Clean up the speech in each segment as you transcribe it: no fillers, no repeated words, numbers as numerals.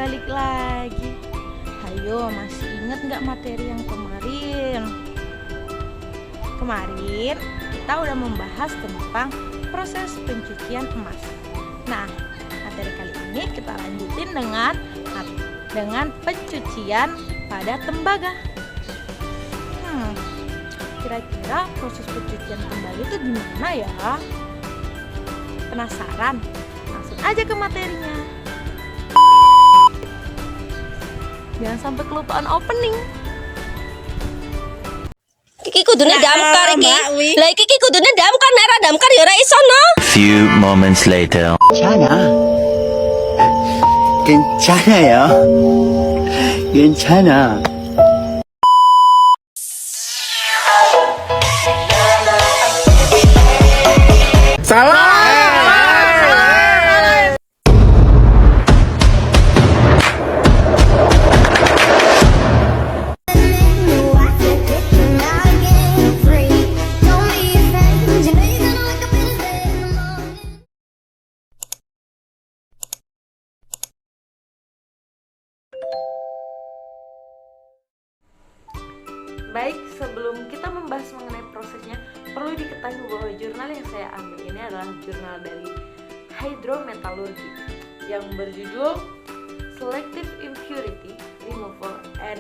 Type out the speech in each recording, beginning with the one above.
balik lagi. Hayo, masih ingat nggak materi yang kemarin? Kemarin kita udah membahas tentang proses pencucian emas. Nah, materi kali ini kita lanjutin dengan pencucian pada tembaga. Kira-kira proses pencucian tembaga itu gimana ya? Penasaran? Langsung aja ke materinya. Jangan sampai kelupaan opening. Iki kudune damkar iki. Lah iki kudune damkar, nek ora damkar ya ora iso no. Few moments later. 괜찮아요. 괜찮아. Baik, sebelum kita membahas mengenai prosesnya, perlu diketahui bahwa jurnal yang saya ambil ini adalah jurnal dari hidrometallurgy yang berjudul Selective Impurity Removal and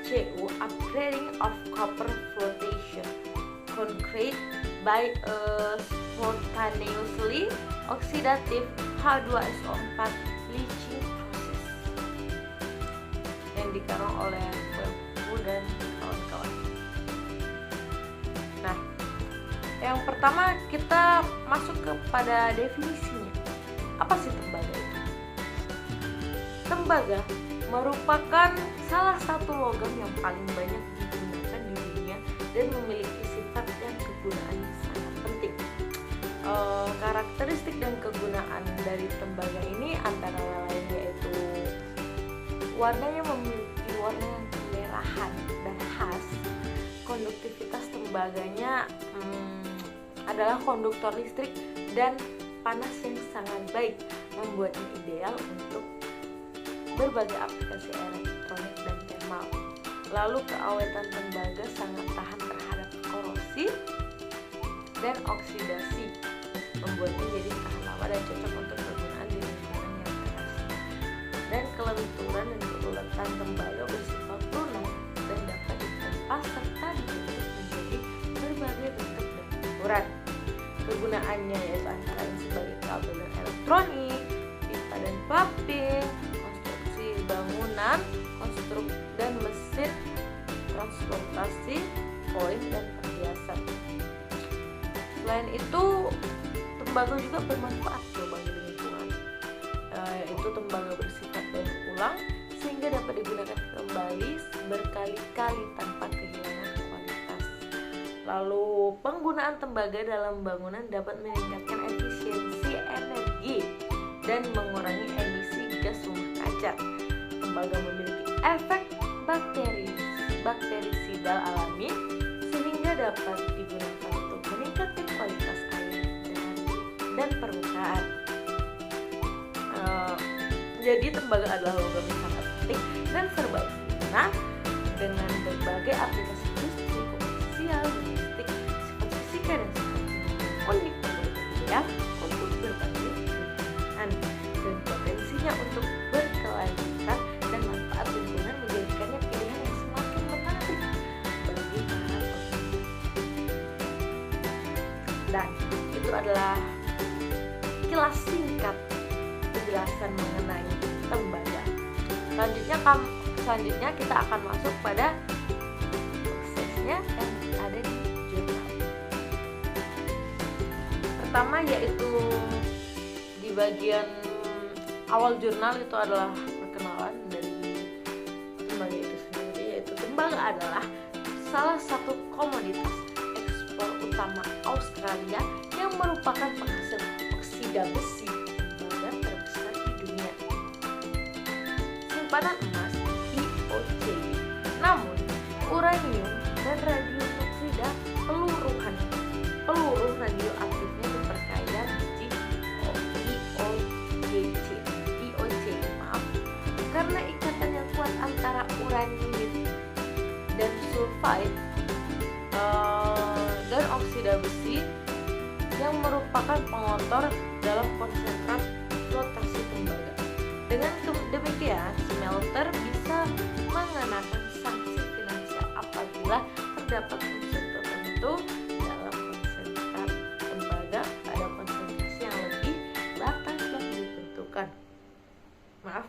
CU Upgrading of Copper Flotation Concrete by a Spontaneously Oxidative H2SO4 Leaching Process yang dikarang oleh dan kawan-kawan. Nah, yang pertama kita masuk kepada definisinya. Apa sih tembaga itu? Tembaga merupakan salah satu logam yang paling banyak digunakan di dunia dan memiliki sifat dan kegunaan sangat penting. Karakteristik dan kegunaan dari tembaga ini antara lain yaitu warnanya memiliki warna yang kemerahan dan khas. Konduktivitas tembaganya adalah konduktor listrik dan panas yang sangat baik, membuatnya ideal untuk berbagai aplikasi elektronik dan thermal. Lalu keawetan tembaga sangat tahan terhadap korosi dan oksidasi, membuatnya jadi tahan lama dan cocok untuk penggunaan di lingkungan yang keras. Dan kelenturan dan keuletan tembaga bersifat lunak dan dapat dikemas serta dibentuk menjadi berbagai bentuk dan ukuran. Kegunaannya yaitu antara lain sebagai kabel dan elektronik, pipa dan pumping, konstruksi bangunan, dan mesin transportasi, koin dan perhiasan. Selain itu, tembaga juga bermanfaat bagi lingkungan. Yaitu tembaga bersifat daur ulang sehingga dapat digunakan kembali berkali-kali tanpa kehilangan kualitas. Lalu penggunaan tembaga dalam bangunan dapat meningkatkan efisiensi energi dan mengurangi emisi gas rumah kaca. Tembaga memiliki efek bakterisidal alami sehingga dapat digunakan untuk meningkatkan kualitas air dan permukaan. Jadi tembaga adalah logam yang sangat penting dan serbaguna dengan berbagai aplikasi industri, komersial, domestik, sifat fisika dan sifat unik ya untuk berbagai kegunaan, dan potensinya untuk berkelanjutan dan manfaat lingkungan menjadikannya pilihan yang semakin menarik bagi para pembeli. Dan itu adalah kilas singkat penjelasan mengenai tembaga. Selanjutnya kita akan masuk pada prosesnya yang ada di jurnal. Pertama yaitu di bagian awal jurnal itu adalah perkenalan dari tembaga itu sendiri, yaitu tembaga adalah salah satu komoditas ekspor utama Australia yang merupakan penghasil oksida besi terbesar di dunia. Simpanan emas IOC. Namun, uranium dan radionuklida peluru radioaktifnya diperkaya biji IOC oksida besi yang merupakan pengotor dalam konsentrat flotasi tembaga. Dengan demikian, smelter bisa mengenakan sanksi finansial apabila terdapat unsur tertentu dalam konsentrat tembaga pada konsentrasi yang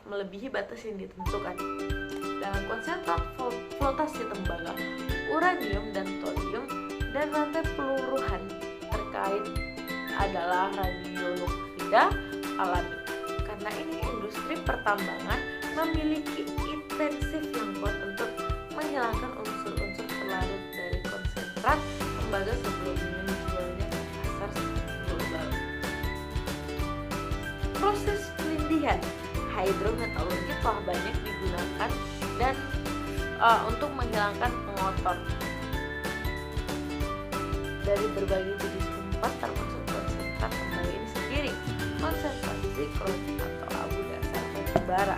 melebihi batas yang ditentukan. Dalam konsentrat flotasi tembaga, uranium dan thorium dan rantai peluruhan terkait adalah radionukleida alami. Karena ini industri pertambangan memiliki intensif yang kuat untuk menghilangkan unsur-unsur terlarut dari konsentrat tembaga sebelum menjualnya ke pasar global. Proses pelindihan hidrometalurgi telah banyak digunakan dan untuk menghilangkan pengotor dari berbagai jenis umpat termasuk konsentrat tembaga ini sendiri, konsentrat zikron atau abu dasar batu bara.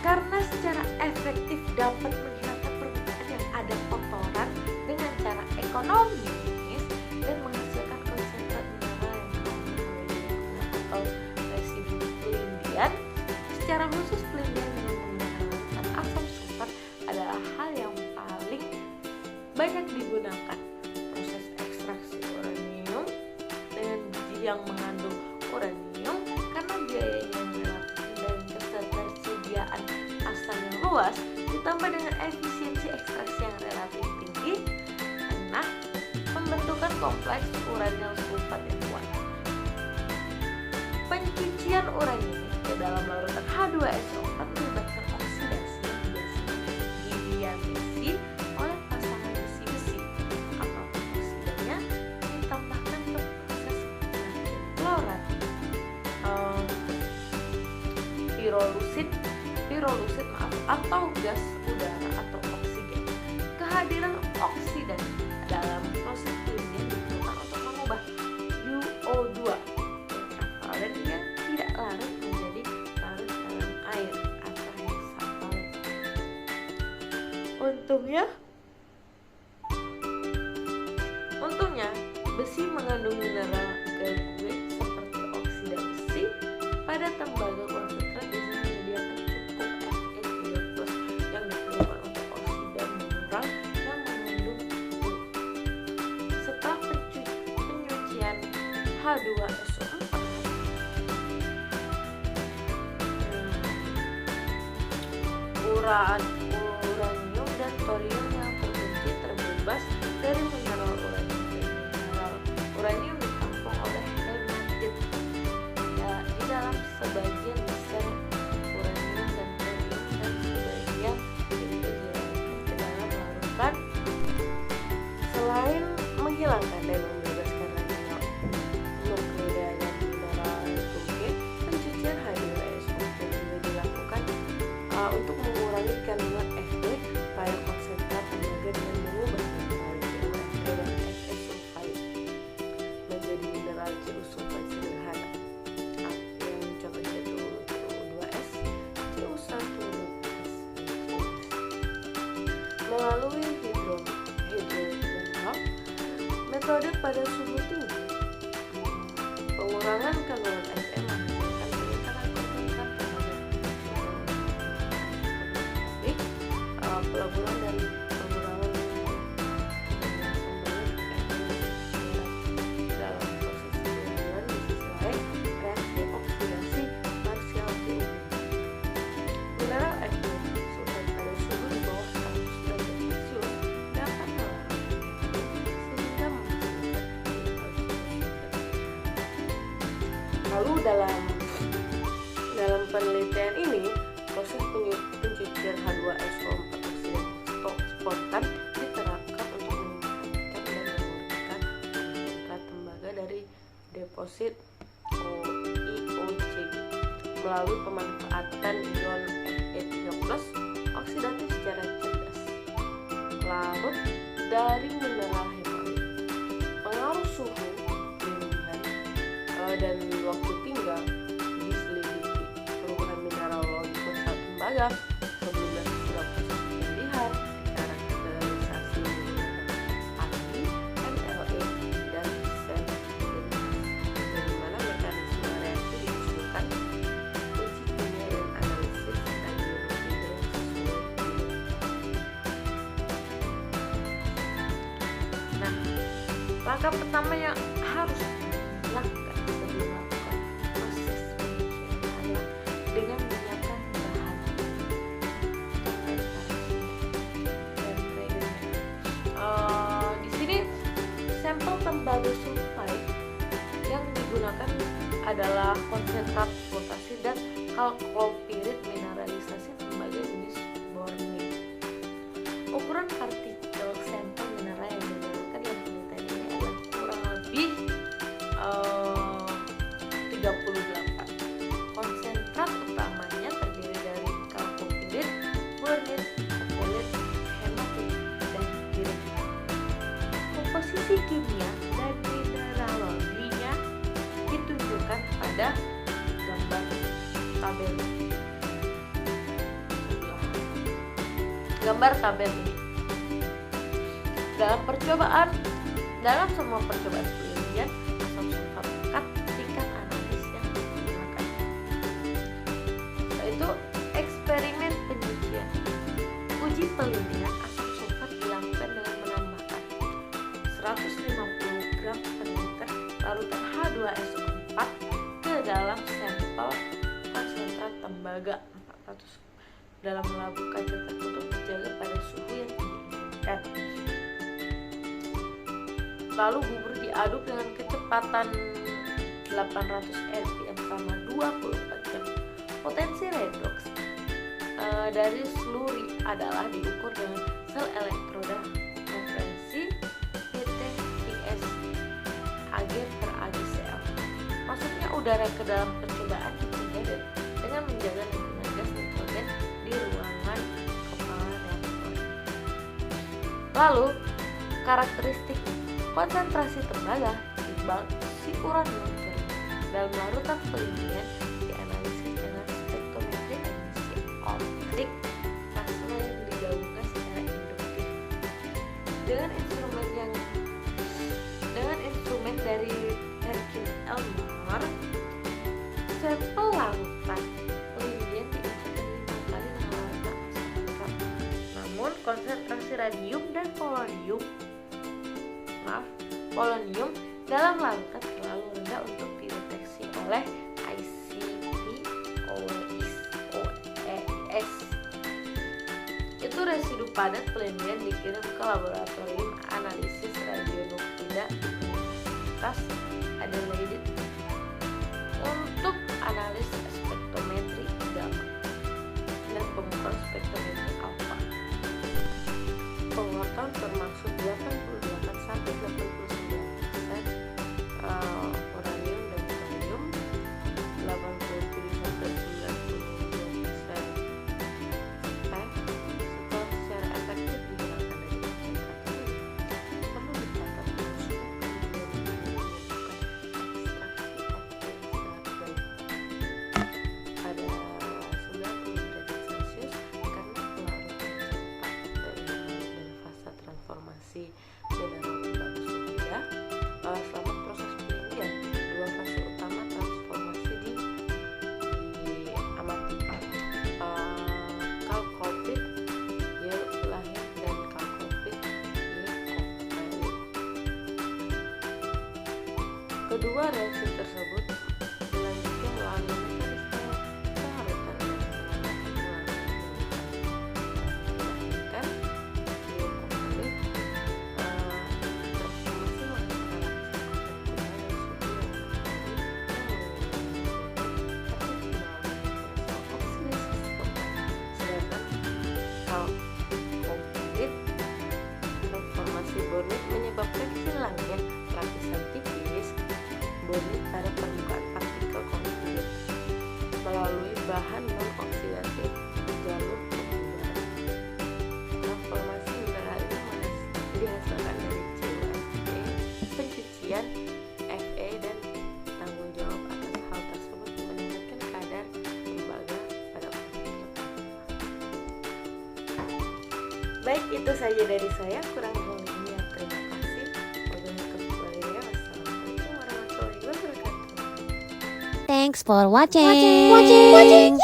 Karena secara efektif dapat menghilangkan permukaan yang ada kotoran dengan cara ekonomis dan menghasilkan konsentrat mineral yang mengandung atau residu pelindian. Secara khusus pelindian dengan menggunakan asam sulfat adalah hal yang paling banyak digunakan. Proses ekstraksi uranium dengan biji yang mengandung uranium karena biayanya relatif dan ketersediaan asam yang luas ditambah dengan efisiensi ekstraksi yang relatif tinggi, enak pembentukan kompleks uranyl sulfat yang kuat. Pencucian uranium ke dalam larutan H2SO4 melibatkan oksidasi yang biasanya didiatesi oleh pasangan besi-besi. Apapun oksidanya ditambahkan ke proses klorat, pirolusit atau gas udara atau oksigen. Kehadiran oksidan dalam proses pelindian diperlukan untuk mengubah UO2 ultraviolet yang tidak larut menjadi larut dalam air atau hexaviolet. Untungnya besi mengandung mineral gague seperti oksida besi pada tembaga konsentrat bisa menyediakan cukup Fe3+ yang diperlukan untuk oksida mineral yang mengandung U. Setelah penyucian H2SO4, uranium dan thorium yang terbenci terbebas dari mineral uranium dan mineral uranium ditampung oleh hematit di dalam sebagian besar uranium dan thorium dan sebagian dialirkan ke dalam larutan. Selain menghilangkan dan membebaskan radionukleida dan mineral nitrogen, pencucian H2SO4 juga dilakukan untuk mengurangi kandungan Fe pada konsentrat tembaga dengan mengubah mineral CuMe dan Fe sulfide menjadi mineral Cu sulfide sederhana yang contohnya itu Cu2S, Cu1, melalui hidrogenal metode pada suhu tinggi. Pengurangan kandungan Fe menghasilkan peningkatan konsentrat tembaga. Pelaburan dan pengurangan dalam proses pelaburan di sisi lain reaksi oksidasi parsial Cu. Mineral Fe sulfide pada suhu di bawah 100 derajat Celcius dapat melarut sehingga menghasilkan mineral Cu. Lalu dalam penelitian ini proses pencucian H2SO4 spontan diterapkan untuk meningkatkan dan memurnikan konsentrat tembaga dari deposit IOC melalui pemanfaatan ion Fe3+ oksidatif secara cerdas, larut dari mineral hemalit. Pengaruh suhu, pelindihan, dan waktu tinggal diselidiki. Perubahan mineralogi konsentrat tembaga sebelum dan sesudah proses pelindihan, karakterisasi menggunakan API, MLA, Langkah pertama yang harus dilakukan sebelum melakukan proses penyucian adalah dengan menyiapkan bahan dan reagennya. Di sini sampel tembaga sulfide yang digunakan adalah konsentrat flotasi dan kalkopirit mineralisasi tembaga jenis borneo. Ukuran partikel sampel mineral yang digunakan dalam penelitian ini adalah kurang lebih 38. Konsentrat utamanya terdiri dari kalkopirit, borneo, apolit, hematit, dan pirit. Komposisi kimia dan mineraloginya ditunjukkan pada gambar tabel ini. Dalam semua percobaan penelitian asam sulfat pekat tingkat analisis yang digunakan, yaitu eksperimen penyucian. Uji pelindungan asam sulfat dilakukan dengan menambahkan 150 gram per liter larutan H2SO4 ke dalam sampel konsentrat tembaga 400 dalam labu kaca tertutup dijaga pada suhu yang diinginkan. Lalu bubur diaduk dengan kecepatan 800 rpm selama 24 jam. Potensi redoks dari sluri adalah diukur dengan sel elektroda konvensi PTVS Ag per AgCl. Masuknya udara ke dalam percobaan dijaga dengan menjaga lingkungan gas nitrogen di ruangan kepala reaktor. Lalu karakteristik konsentrasi tembaga si uranium dalam larutan pelindungan dianalisis dengan spektrometri emisi optik plasma yang digabungkan secara induktif dengan instrumen dari Hercules Elmar. Sampel larutan pelindungan diinjekkan 5 kali dengan larutan asam. Namun konsentrasi radium dan polonium dalam larutan terlalu rendah untuk dideteksi oleh ICP-OES. Itu residu padat pelindungan dikirim ke laboratorium analisis radionuklida Universitas Adelaide untuk analisis spektrometri gamma dan pengukuran spektrometri alfa. Penguatan termasuk 88 sampai 89% uranium dan thorium, 87 sampai 92% spek. Setelah secara efektif digunakan dari konsentrasi ini, perlu dicatat bahwa suhu pelindungan menyebabkan ekstraksi optik pada 90 derajat Celcius karena pelarut cepat dari fase transformasi mineral tembaga surya. Selama proses penelitian, dua fase utama transformasi diamati, kalkopit yield lahir dan kalkopit yield oktalit. Kedua reaksi tersebut dilanjutkan melalui mekanisme pengharutan dan melahirkan yield oktalit. Transformasi menggunakan transformasi bornit menyebabkan hilangnya lapisan tipis bornit pada permukaan partikel konflik melalui bahan non-oksidatif jalur pembubaran. Transformasi mineral ini dihasilkan dari CuFe, pencucian Fe, dan tanggung jawab atas hal tersebut meningkatkan kadar tembaga pada partikel. Baik, itu saja dari saya. Kurang lebihnya terima kasih. Wassalamualaikum warahmatullahi wabarakatuh. Thanks for watching.